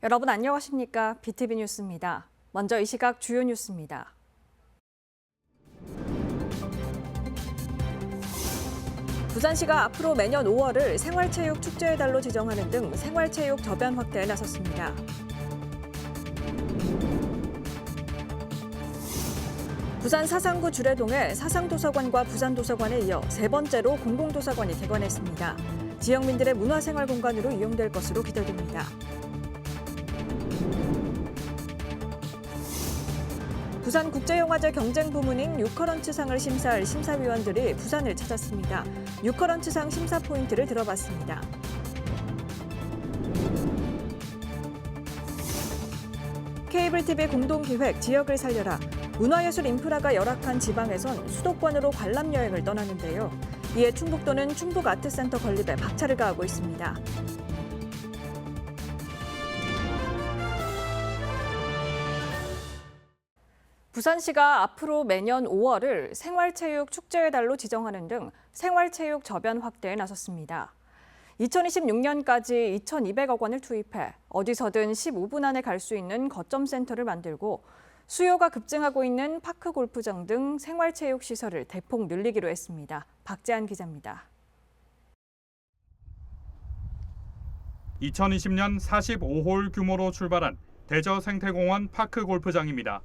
여러분 안녕하십니까? BTV 뉴스입니다. 먼저 이 시각 주요 뉴스입니다. 부산시가 앞으로 매년 5월을 생활체육 축제의 달로 지정하는 등 생활체육 저변 확대에 나섰습니다. 부산 사상구 주례동에 사상도서관과 부산도서관에 이어 세 번째로 공공도서관이 개관했습니다. 지역민들의 문화생활 공간으로 이용될 것으로 기대됩니다. 부산국제영화제 경쟁부문인 유커런츠상을 심사할 심사위원들이 부산을 찾았습니다. 유커런츠상 심사 포인트를 들어봤습니다. 케이블TV 공동기획 지역을 살려라. 문화예술 인프라가 열악한 지방에선 수도권으로 관람여행을 떠나는데요. 이에 충북도는 충북아트센터 건립에 박차를 가하고 있습니다. 부산시가 앞으로 매년 5월을 생활체육 축제의 달로 지정하는 등 생활체육 저변 확대에 나섰습니다. 2026년까지 2,200억 원을 투입해 어디서든 15분 안에 갈 수 있는 거점센터를 만들고 수요가 급증하고 있는 파크 골프장 등 생활체육 시설을 대폭 늘리기로 했습니다. 박재한 기자입니다. 2020년 45홀 규모로 출발한 대저 생태공원 파크 골프장입니다.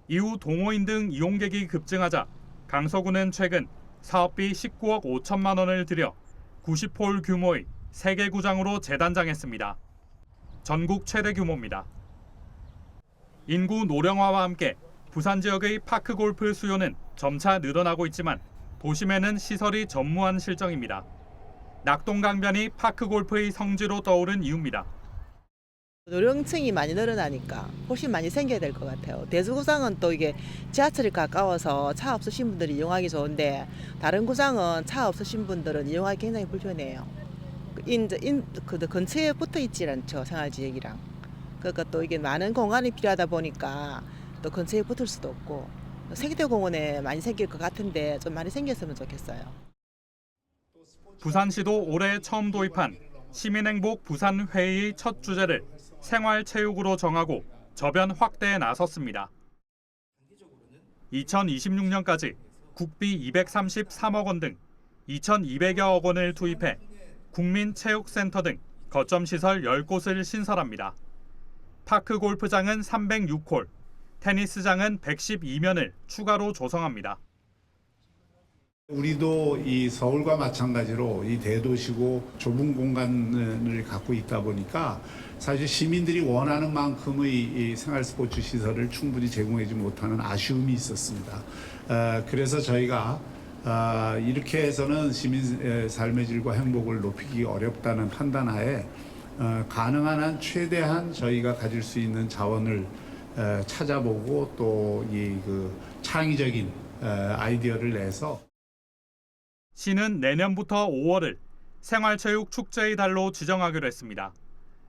이후 동호인 등 이용객이 급증하자 강서구는 최근 사업비 19억 5천만 원을 들여 90홀 규모의 3개 구장으로 재단장했습니다. 전국 최대 규모입니다. 인구 노령화와 함께 부산 지역의 파크 골프 수요는 점차 늘어나고 있지만 도심에는 시설이 전무한 실정입니다. 낙동강변이 파크 골프의 성지로 떠오른 이유입니다. 노령층이 많이 늘어나니까 훨씬 많이 생겨야 될 것 같아요. 대수구장은 또 이게 지하철이 가까워서 차 없으신 분들이 이용하기 좋은데 다른 구장은 차 없으신 분들은 이용하기 굉장히 불편해요. 그 근처에 붙어 있질 않죠, 생활지역이랑. 그러니까 또 이게 많은 공간이 필요하다 보니까 또 근처에 붙을 수도 없고 세계대공원에 많이 생길 것 같은데 좀 많이 생겼으면 좋겠어요. 부산시도 올해 처음 도입한 시민행복 부산회의의 첫 주제를 생활체육으로 정하고 저변 확대에 나섰습니다. 2026년까지 국비 233억 원 등 2,200여억 원을 투입해 국민체육센터 등 거점시설 10곳을 신설합니다. 파크 골프장은 306홀, 테니스장은 112면을 추가로 조성합니다. 우리도 이 서울과 마찬가지로 이 대도시고 좁은 공간을 갖고 있다 보니까 사실 시민들이 원하는 만큼의 이 생활 스포츠 시설을 충분히 제공하지 못하는 아쉬움이 있었습니다. 그래서 저희가 이렇게 해서는 시민 삶의 질과 행복을 높이기 어렵다는 판단하에 가능한 한 최대한 저희가 가질 수 있는 자원을 찾아보고 또 이 창의적인 아이디어를 내서 시는 내년부터 5월을 생활체육 축제의 달로 지정하기로 했습니다.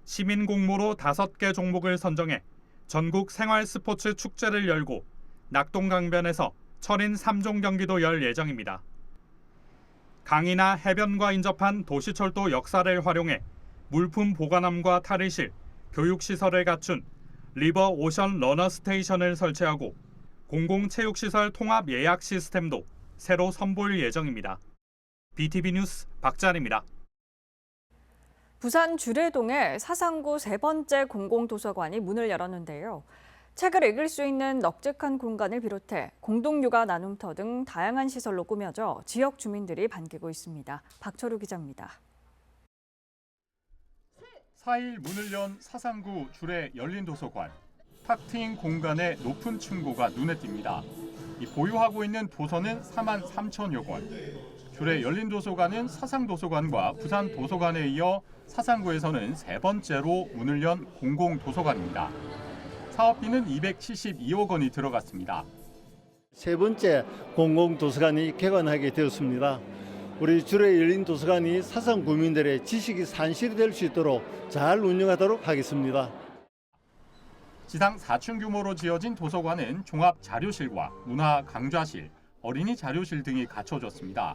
시민 공모로 5개 종목을 선정해 전국 생활 스포츠 축제를 열고 낙동강변에서 철인 3종 경기도 열 예정입니다. 강이나 해변과 인접한 도시철도 역사를 활용해 물품 보관함과 탈의실, 교육시설을 갖춘 리버 오션 러너 스테이션을 설치하고 공공체육시설 통합 예약 시스템도 새로 선보일 예정입니다. BTV 뉴스 박재한입니다. 부산 주례동에 사상구 세 번째 공공도서관이 문을 열었는데요. 책을 읽을 수 있는 넉적한 공간을 비롯해 공동육아 나눔터 등 다양한 시설로 꾸며져 지역 주민들이 반기고 있습니다. 박철우 기자입니다. 4일 문을 연 사상구 주례 열린도서관. 탁 트인 공간에 높은 층고가 눈에 띕니다. 보유하고 있는 도서는 43,000여 권. 주례 열린도서관은 사상도서관과 부산도서관에 이어 사상구에서는 세 번째로 문을 연 공공도서관입니다. 사업비는 272억 원이 들어갔습니다. 세 번째 공공도서관이 개관하게 되었습니다. 우리 주례 열린도서관이 사상 구민들의 지식이 산실이 될 수 있도록 잘 운영하도록 하겠습니다. 지상 4층 규모로 지어진 도서관은 종합 자료실과 문화 강좌실, 어린이 자료실 등이 갖춰졌습니다.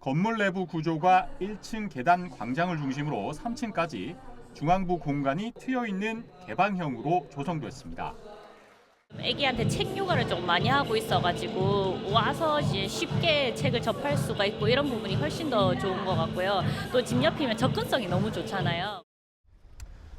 건물 내부 구조가 1층 계단 광장을 중심으로 3층까지 중앙부 공간이 트여 있는 개방형으로 조성됐습니다. 애기한테 책 요가를 좀 많이 하고 있어가지고 와서 이제 쉽게 책을 접할 수가 있고 이런 부분이 훨씬 더 좋은 것 같고요. 또 집 옆이면 접근성이 너무 좋잖아요.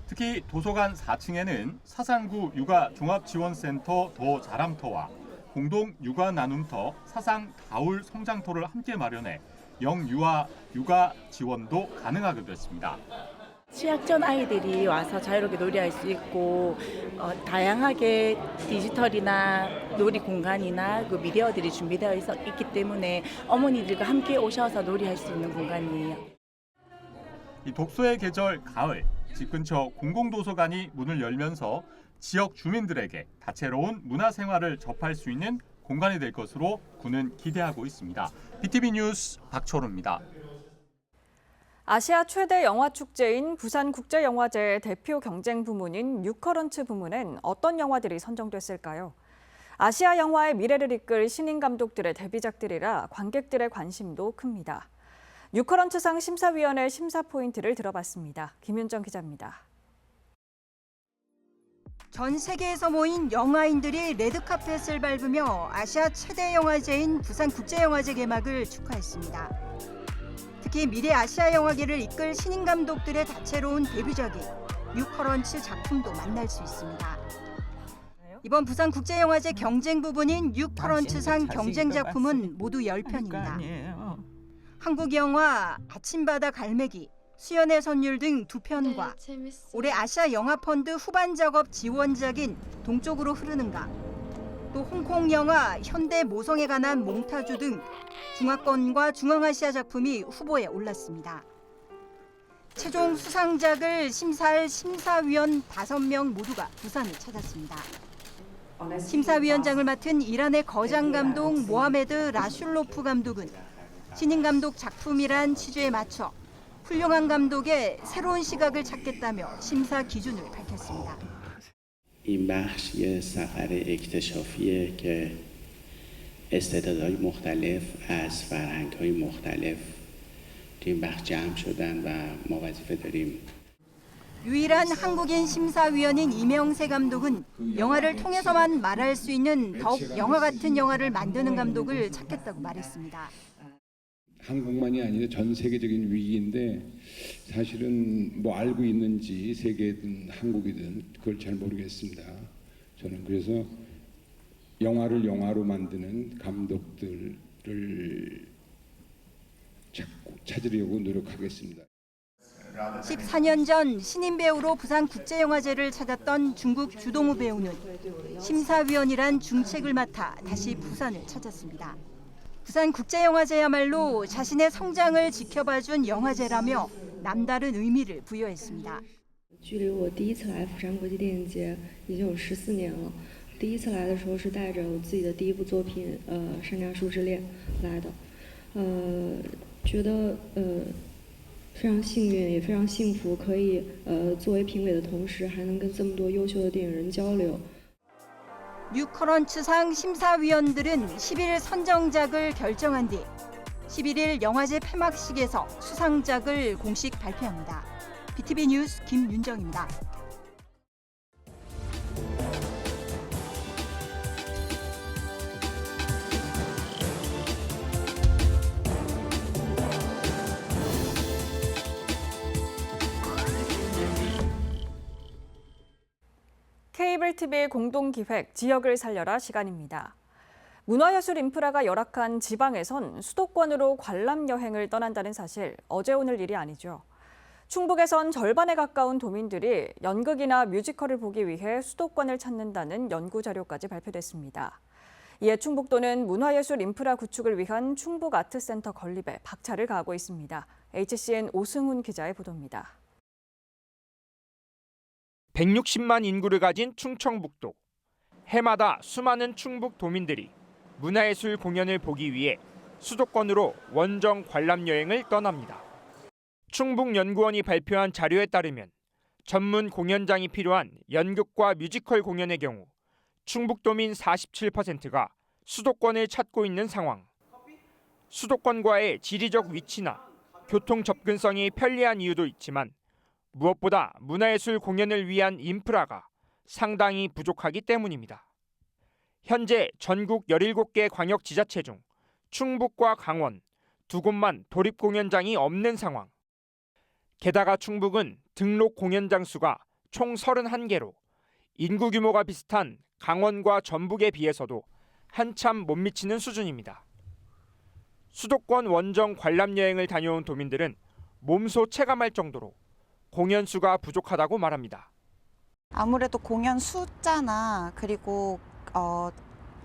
특히 도서관 4층에는 사상구 육아종합지원센터 더 자람터와 공동 육아 나눔터 사상 가울 성장터를 함께 마련해 영유아 육아 지원도 가능하게 됐습니다. 취약 전 아이들이 와서 자유롭게 놀이할 수 있고 다양하게 디지털이나 놀이 공간이나 그 미디어들이 준비되어 있기 때문에 어머니들과 함께 오셔서 놀이할 수 있는 공간이에요. 이 독서의 계절 가을, 집 근처 공공도서관이 문을 열면서 지역 주민들에게 다채로운 문화생활을 접할 수 있는 공간이 될 것으로 군은 기대하고 있습니다. BTV 뉴스 박철우입니다. 아시아 최대 영화축제인 부산국제영화제의 대표 경쟁 부문인 뉴커런츠 부문엔 어떤 영화들이 선정됐을까요? 아시아 영화의 미래를 이끌 신인 감독들의 데뷔작들이라 관객들의 관심도 큽니다. 뉴커런츠상 심사위원회 심사 포인트를 들어봤습니다. 김윤정 기자입니다. 전 세계에서 모인 영화인들이 레드카펫을 밟으며 아시아 최대 영화제인 부산국제영화제 개막을 축하했습니다. 특히 미래 아시아 영화계를 이끌 신인 감독들의 다채로운 데뷔작인 뉴커런츠 작품도 만날 수 있습니다. 이번 부산국제영화제 경쟁 부분인 뉴커런츠상 경쟁 작품은 모두 10편입니다. 한국 영화 아침바다 갈매기, 수연의 선율 등 2편과 올해 아시아 영화펀드 후반 작업 지원작인 동쪽으로 흐르는가, 또 홍콩 영화 현대 모성에 관한 몽타주 등 중화권과 중앙아시아 작품이 후보에 올랐습니다. 최종 수상작을 심사할 심사위원 5명 모두가 부산을 찾았습니다. 심사위원장을 맡은 이란의 거장 감독 모하메드 라슐로프 감독은 신인 감독 작품이란 취지에 맞춰 훌륭한 감독의 새로운 시각을 찾겠다며 심사 기준을 밝혔습니다. این بخش یه سفر اکتشافیه که استعدادهای مختلف از فرهنگ‌های مختلف تو این بخش جمع شدن و ما وظیفه داریم. 유일한 한국인 심사위원인 이명세 감독은 영화를 통해서만 말할 수 있는 더욱 영화 같은 영화를 만드는 감독을 찾겠다고 말했습니다. 한국만이 아니라 전 세계적인 위기인데 사실은 뭐 알고 있는지 세계든 한국이든 그걸 잘 모르겠습니다. 저는 그래서 영화를 영화로 만드는 감독들을 찾으려고 노력하겠습니다. 14년 전 신인 배우로 부산국제영화제를 찾았던 중국 주동우 배우는 심사위원이란 중책을 맡아 다시 부산을 찾았습니다. 부산국제영화제야말로 자신의 성장을 지켜봐준 영화제라며 남다른 의미를 부여했습니다. 距离我第一次来釜山国际电影节已经有14年了。第一次来的时候是带着我自己的第一部作品《山楂树之恋》来的，觉得非常幸运，也非常幸福，可以作为评委的同时，还能跟这么多优秀的电影人交流。 뉴커런츠상 심사위원들은 10일 선정작을 결정한 뒤 11일 영화제 폐막식에서 수상작을 공식 발표합니다. BTV 뉴스 김윤정입니다. 케이블 TV 공동기획 지역을 살려라 시간입니다. 문화예술 인프라가 열악한 지방에선 수도권으로 관람 여행을 떠난다는 사실 어제 오늘 일이 아니죠. 충북에선 절반에 가까운 도민들이 연극이나 뮤지컬을 보기 위해 수도권을 찾는다는 연구 자료까지 발표됐습니다. 이에 충북도는 문화예술 인프라 구축을 위한 충북아트센터 건립에 박차를 가하고 있습니다. HCN 오승훈 기자의 보도입니다. 160만 인구를 가진 충청북도. 해마다 수많은 충북 도민들이 문화예술 공연을 보기 위해 수도권으로 원정 관람 여행을 떠납니다. 충북연구원이 발표한 자료에 따르면 전문 공연장이 필요한 연극과 뮤지컬 공연의 경우 충북도민 47%가 수도권을 찾고 있는 상황. 수도권과의 지리적 위치나 교통 접근성이 편리한 이유도 있지만 무엇보다 문화예술 공연을 위한 인프라가 상당히 부족하기 때문입니다. 현재 전국 17개 광역지자체 중 충북과 강원 두 곳만 도립공연장이 없는 상황. 게다가 충북은 등록 공연장 수가 총 31개로 인구 규모가 비슷한 강원과 전북에 비해서도 한참 못 미치는 수준입니다. 수도권 원정 관람 여행을 다녀온 도민들은 몸소 체감할 정도로 공연 수가 부족하다고 말합니다. 아무래도 공연 숫자나 그리고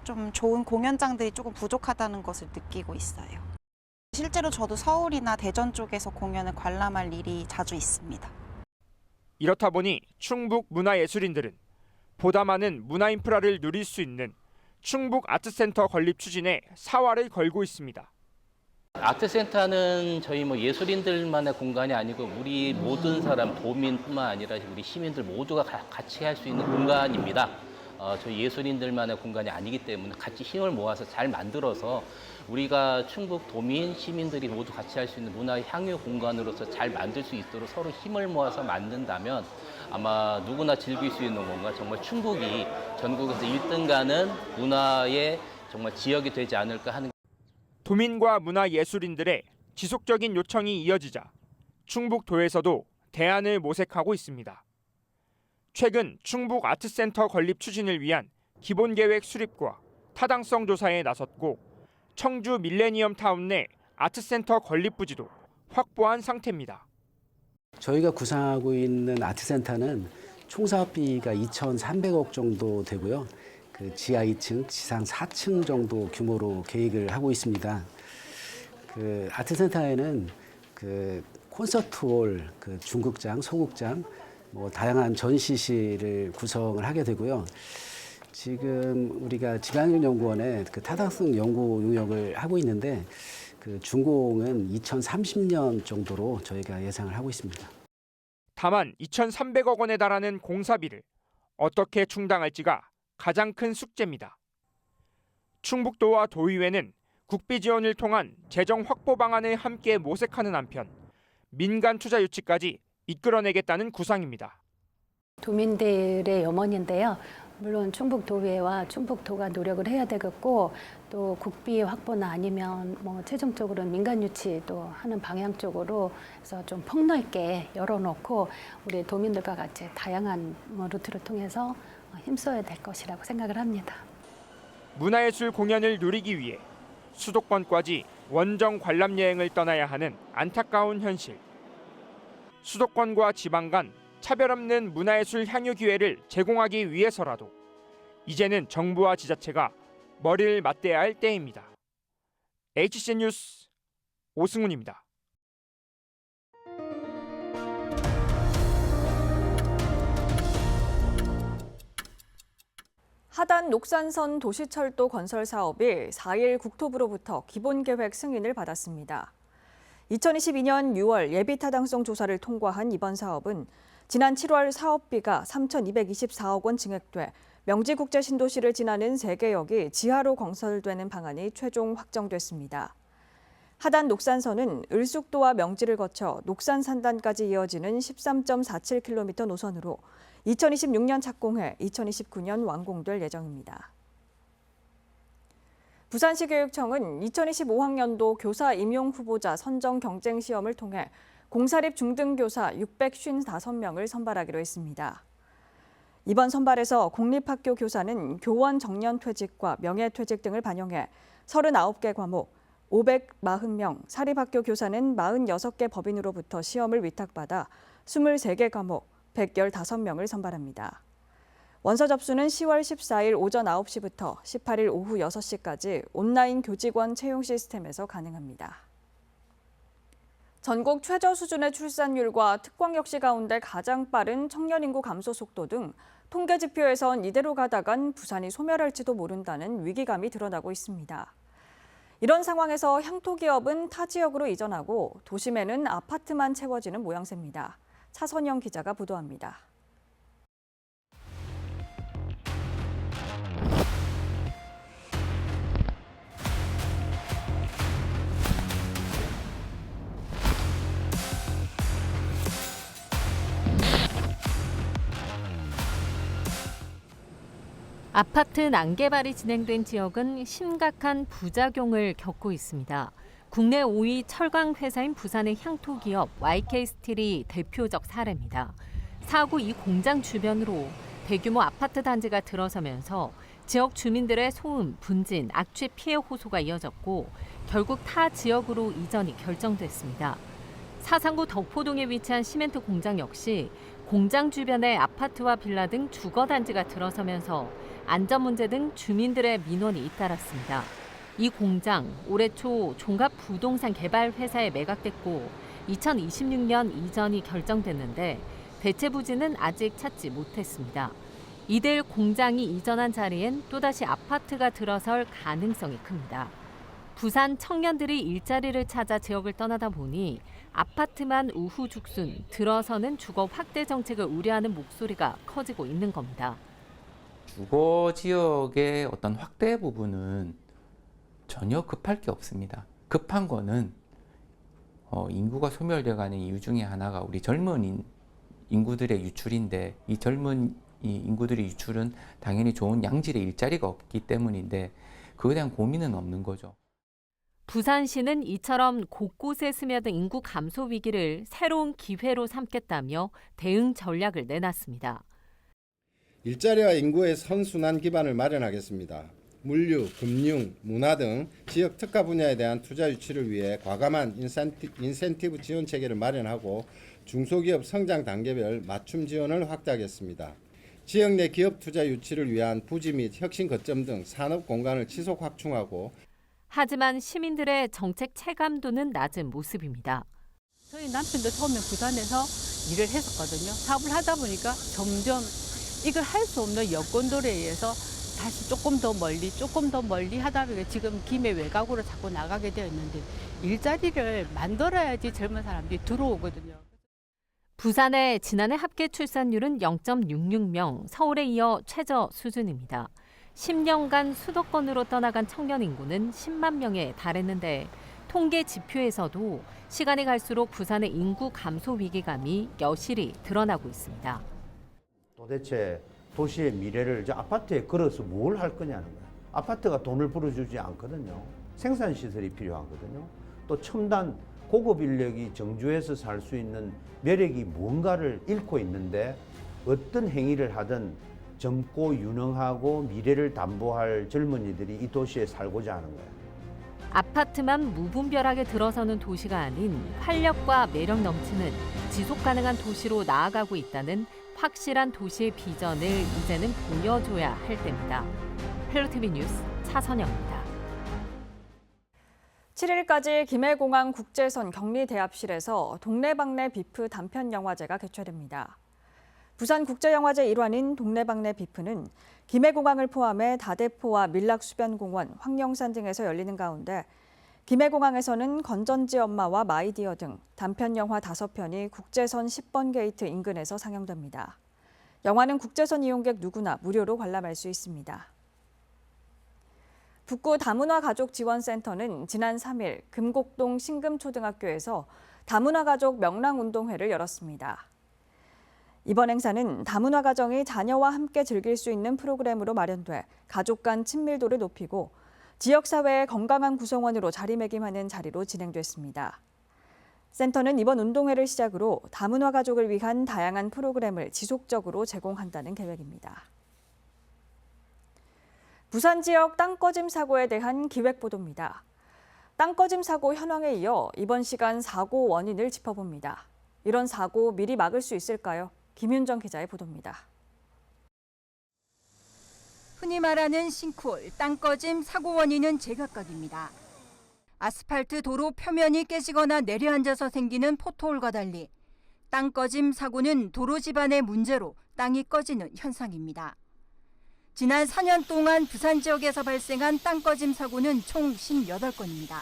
좀 좋은 공연장들이 조금 부족하다는 것을 느끼고 있어요. 실제로 저도 서울이나 대전 쪽에서 공연을 관람할 일이 자주 있습니다. 이렇다 보니 충북 문화예술인들은 보다 많은 문화 인프라를 누릴 수 있는 충북 아트센터 건립 추진에 사활을 걸고 있습니다. 아트센터는 저희 예술인들만의 공간이 아니고 우리 모든 사람, 도민뿐만 아니라 우리 시민들 모두가 같이 할 수 있는 공간입니다. 저희 예술인들만의 공간이 아니기 때문에 같이 힘을 모아서 잘 만들어서 우리가 충북 도민, 시민들이 모두 같이 할 수 있는 문화 향유 공간으로서 잘 만들 수 있도록 서로 힘을 모아서 만든다면 아마 누구나 즐길 수 있는 공간, 정말 충북이 전국에서 1등 가는 문화의 정말 지역이 되지 않을까 하는. 도민과 문화예술인들의 지속적인 요청이 이어지자 충북도에서도 대안을 모색하고 있습니다. 최근 충북 아트센터 건립 추진을 위한 기본계획 수립과 타당성 조사에 나섰고 청주 밀레니엄 타운 내 아트센터 건립 부지도 확보한 상태입니다. 저희가 구상하고 있는 아트센터는 총 사업비가 2,300억 정도 되고요. 그 지하 2층, 지상 4층 정도 규모로 계획을 하고 있습니다. 그 아트센터에는 그 콘서트홀, 그 중극장, 소극장, 다양한 전시실을 구성을 하게 되고요. 지금 우리가 지방연구원에 그 타당성 연구 용역을 하고 있는데 그 준공은 2030년 정도로 저희가 예상을 하고 있습니다. 다만 2,300억 원에 달하는 공사비를 어떻게 충당할지가 가장 큰 숙제입니다. 충북도와 도의회는 국비 지원을 통한 재정 확보 방안을 함께 모색하는 한편 민간 투자 유치까지 이끌어내겠다는 구상입니다. 도민들의 염원인데요. 물론 충북도의회와 충북도가 노력을 해야 되겠고 또 국비 확보나 아니면 최종적으로 민간 유치도 하는 방향 쪽으로 해서 좀 폭넓게 열어놓고 우리 도민들과 같이 다양한 루트를 통해서 힘써야 될 것이라고 생각을 합니다. 문화예술 공연을 누리기 위해 수도권까지 원정 관람 여행을 떠나야 하는 안타까운 현실. 수도권과 지방 간 차별 없는 문화예술 향유 기회를 제공하기 위해서라도 이제는 정부와 지자체가 머리를 맞대야 할 때입니다. HCN 뉴스 오승훈입니다. 하단 녹산선 도시철도 건설 사업이 4일 국토부로부터 기본계획 승인을 받았습니다. 2022년 6월 예비타당성 조사를 통과한 이번 사업은 지난 7월 사업비가 3,224억 원 증액돼 명지국제신도시를 지나는 3개역이 지하로 건설되는 방안이 최종 확정됐습니다. 하단 녹산선은 을숙도와 명지를 거쳐 녹산산단까지 이어지는 13.47km 노선으로 2026년 착공해 2029년 완공될 예정입니다. 부산시 교육청은 2025학년도 교사 임용 후보자 선정 경쟁 시험을 통해 공사립 중등교사 655명을 선발하기로 했습니다. 이번 선발에서 공립학교 교사는 교원 정년퇴직과 명예퇴직 등을 반영해 39개 과목 540명, 사립학교 교사는 46개 법인으로부터 시험을 위탁받아 23개 과목 115명을 선발합니다. 원서 접수는 10월 14일 오전 9시부터 18일 오후 6시까지 온라인 교직원 채용 시스템에서 가능합니다. 전국 최저 수준의 출산율과 특광역시 가운데 가장 빠른 청년 인구 감소 속도 등 통계 지표에선 이대로 가다간 부산이 소멸할지도 모른다는 위기감이 드러나고 있습니다. 이런 상황에서 향토 기업은 타 지역으로 이전하고 도심에는 아파트만 채워지는 모양새입니다. 차선영 기자가 보도합니다. 아파트 난개발이 진행된 지역은 심각한 부작용을 겪고 있습니다. 국내 5위 철강 회사인 부산의 향토 기업 YK스틸이 대표적 사례입니다. 사고 이 공장 주변으로 대규모 아파트 단지가 들어서면서 지역 주민들의 소음, 분진, 악취 피해 호소가 이어졌고 결국 타 지역으로 이전이 결정됐습니다. 사상구 덕포동에 위치한 시멘트 공장 역시 공장 주변에 아파트와 빌라 등 주거 단지가 들어서면서 안전 문제 등 주민들의 민원이 잇따랐습니다. 이 공장 올해 초 종합부동산개발회사에 매각됐고 2026년 이전이 결정됐는데 대체 부지는 아직 찾지 못했습니다. 이들 공장이 이전한 자리엔 또다시 아파트가 들어설 가능성이 큽니다. 부산 청년들이 일자리를 찾아 지역을 떠나다 보니 아파트만 우후죽순, 들어서는 주거 확대 정책을 우려하는 목소리가 커지고 있는 겁니다. 주거 지역의 어떤 확대 부분은 전혀 급할 게 없습니다. 급한 거는 인구가 소멸되어가는 이유 중에 하나가 우리 젊은 인구들의 유출인데 이 젊은 이 인구들의 유출은 당연히 좋은 양질의 일자리가 없기 때문인데 그에 대한 고민은 없는 거죠. 부산시는 이처럼 곳곳에 스며든 인구 감소 위기를 새로운 기회로 삼겠다며 대응 전략을 내놨습니다. 일자리와 인구의 선순환 기반을 마련하겠습니다. 물류, 금융, 문화 등 지역 특화 분야에 대한 투자 유치를 위해 과감한 인센티브 지원 체계를 마련하고 중소기업 성장 단계별 맞춤 지원을 확대하겠습니다. 지역 내 기업 투자 유치를 위한 부지 및 혁신 거점 등 산업 공간을 지속 확충하고 하지만 시민들의 정책 체감도는 낮은 모습입니다. 저희 남편도 처음에 부산에서 일을 했었거든요. 사업을 하다 보니까 점점 이걸 할 수 없는 여건들에 의해서 다시 조금 더 멀리 하다 보니까 지금 김해 외곽으로 자꾸 나가게 되어 있는데 일자리를 만들어야지 젊은 사람들이 들어오거든요. 부산의 지난해 합계 출산율은 0.66명, 서울에 이어 최저 수준입니다. 10년간 수도권으로 떠나간 청년 인구는 10만 명에 달했는데 통계 지표에서도 시간이 갈수록 부산의 인구 감소 위기감이 여실히 드러나고 있습니다. 도대체 도시의 미래를 이제 아파트에 걸어서 뭘 할 거냐는 거예요. 아파트가 돈을 벌어주지 않거든요. 생산시설이 필요하거든요. 또 첨단 고급 인력이 정주에서 살 수 있는 매력이 뭔가를 잃고 있는데 어떤 행위를 하든 젊고 유능하고 미래를 담보할 젊은이들이 이 도시에 살고자 하는 거예요. 아파트만 무분별하게 들어서는 도시가 아닌 활력과 매력 넘치는 지속 가능한 도시로 나아가고 있다는 확실한 도시의 비전을 이제는 보여줘야 할 때입니다. 헬로티비 뉴스 차선영입니다. 7일까지 김해공항 국제선 격리대합실에서 동네방네 비프 단편영화제가 개최됩니다. 부산국제영화제 일환인 동네방네 비프는 김해공항을 포함해 다대포와 밀락수변공원, 황령산 등에서 열리는 가운데 김해공항에서는 건전지 엄마와 마이디어 등 단편영화 5편이 국제선 10번 게이트 인근에서 상영됩니다. 영화는 국제선 이용객 누구나 무료로 관람할 수 있습니다. 북구 다문화 가족 지원센터는 지난 3일 금곡동 신금초등학교에서 다문화 가족 명랑운동회를 열었습니다. 이번 행사는 다문화 가정이 자녀와 함께 즐길 수 있는 프로그램으로 마련돼 가족 간 친밀도를 높이고 지역사회의 건강한 구성원으로 자리매김하는 자리로 진행됐습니다. 센터는 이번 운동회를 시작으로 다문화 가족을 위한 다양한 프로그램을 지속적으로 제공한다는 계획입니다. 부산 지역 땅꺼짐 사고에 대한 기획보도입니다. 땅꺼짐 사고 현황에 이어 이번 시간 사고 원인을 짚어봅니다. 이런 사고 미리 막을 수 있을까요? 김윤정 기자의 보도입니다. 흔히 말하는 싱크홀, 땅꺼짐 사고 원인은 제각각입니다. 아스팔트 도로 표면이 깨지거나 내려앉아서 생기는 포토홀과 달리 땅꺼짐 사고는 도로 지반의 문제로 땅이 꺼지는 현상입니다. 지난 4년 동안 부산 지역에서 발생한 땅꺼짐 사고는 총 58건입니다.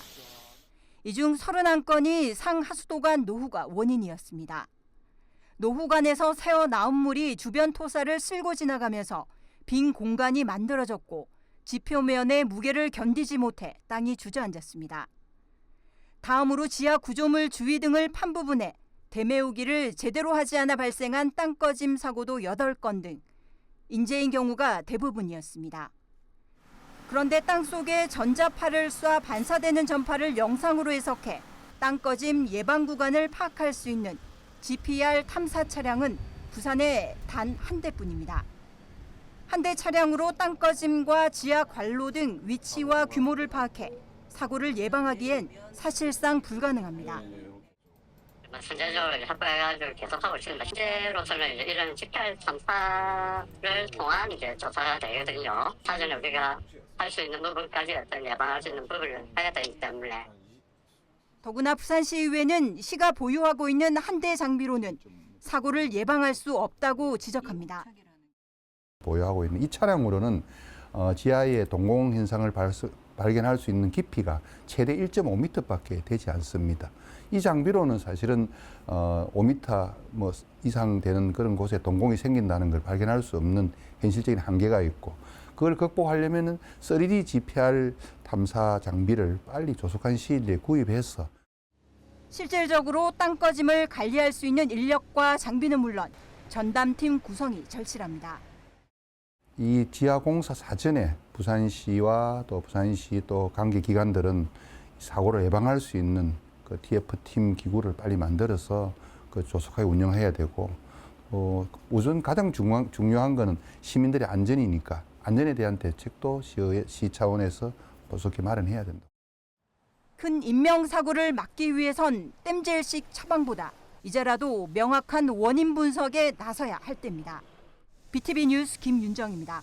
이 중 31건이 상하수도관 노후가 원인이었습니다. 노후관에서 새어 나온 물이 주변 토사를 쓸고 지나가면서 빈 공간이 만들어졌고 지표면의 무게를 견디지 못해 땅이 주저앉았습니다. 다음으로 지하 구조물 주위 등을 판 부분에 대메우기를 제대로 하지 않아 발생한 땅꺼짐 사고도 8건 등 인재인 경우가 대부분이었습니다. 그런데 땅속에 전자파를 쏴 반사되는 전파를 영상으로 해석해 땅 꺼짐 예방 구간을 파악할 수 있는 GPR 탐사 차량은 부산에 단 한 대뿐입니다. 한 대 차량으로 땅 꺼짐과 지하 관로 등 위치와 규모를 파악해 사고를 예방하기엔 사실상 불가능합니다. 선제적으로 확보해가지고 계속하고 있습니다. 실제로서는 이제 이런 GPR 탐사를 통한 이제 조사가 되거든요. 사전에 우리가 할 수 있는 부분까지 어떤 예방할 수 있는 부분을 해야 되기 때문에. 더구나 부산시의회는 시가 보유하고 있는 한 대 장비로는 사고를 예방할 수 없다고 지적합니다. 보유하고 있는 이 차량으로는 지하의 동공 현상을 발견할 수 있는 깊이가 최대 1.5m밖에 되지 않습니다. 이 장비로는 사실은 5m 이상 되는 그런 곳에 동공이 생긴다는 걸 발견할 수 없는 현실적인 한계가 있고, 그걸 극복하려면은 3D GPR 탐사 장비를 빨리 조속한 시일 내에 구입해서 실질적으로 땅 꺼짐을 관리할 수 있는 인력과 장비는 물론 전담팀 구성이 절실합니다. 이 지하 공사 사전에 부산시와 또 부산시 또 관계 기관들은 사고를 예방할 수 있는 그 TF팀 기구를 빨리 만들어서 그 조속하게 운영해야 되고, 우선 가장 중요한 거는 시민들의 안전이니까 안전에 대한 대책도 시 차원에서 조속히 마련해야 된다. 큰 인명사고를 막기 위해선 땜질식 처방보다 이제라도 명확한 원인 분석에 나서야 할 때입니다. BTV 뉴스 김윤정입니다.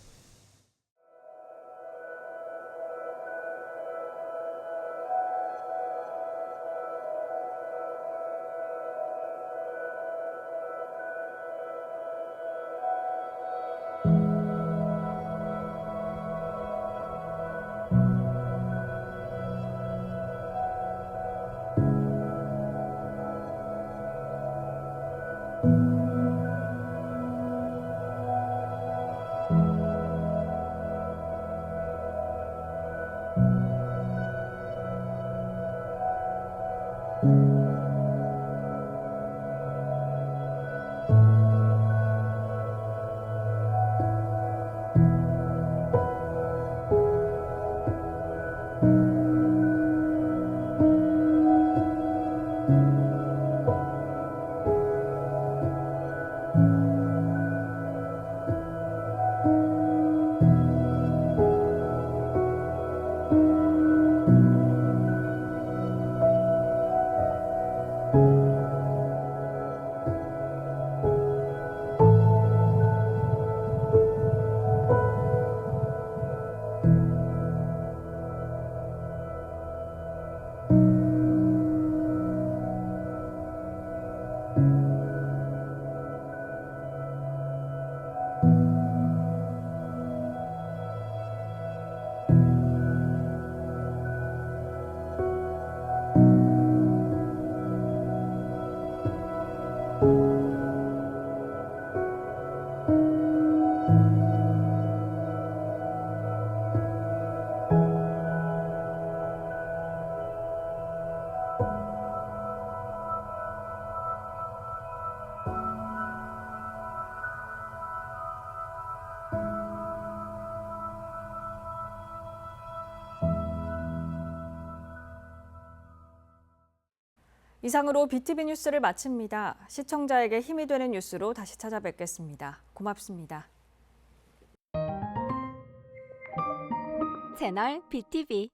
이상으로 BTV 뉴스를 마칩니다. 시청자에게 힘이 되는 뉴스로 다시 찾아뵙겠습니다. 고맙습니다. 채널 BTV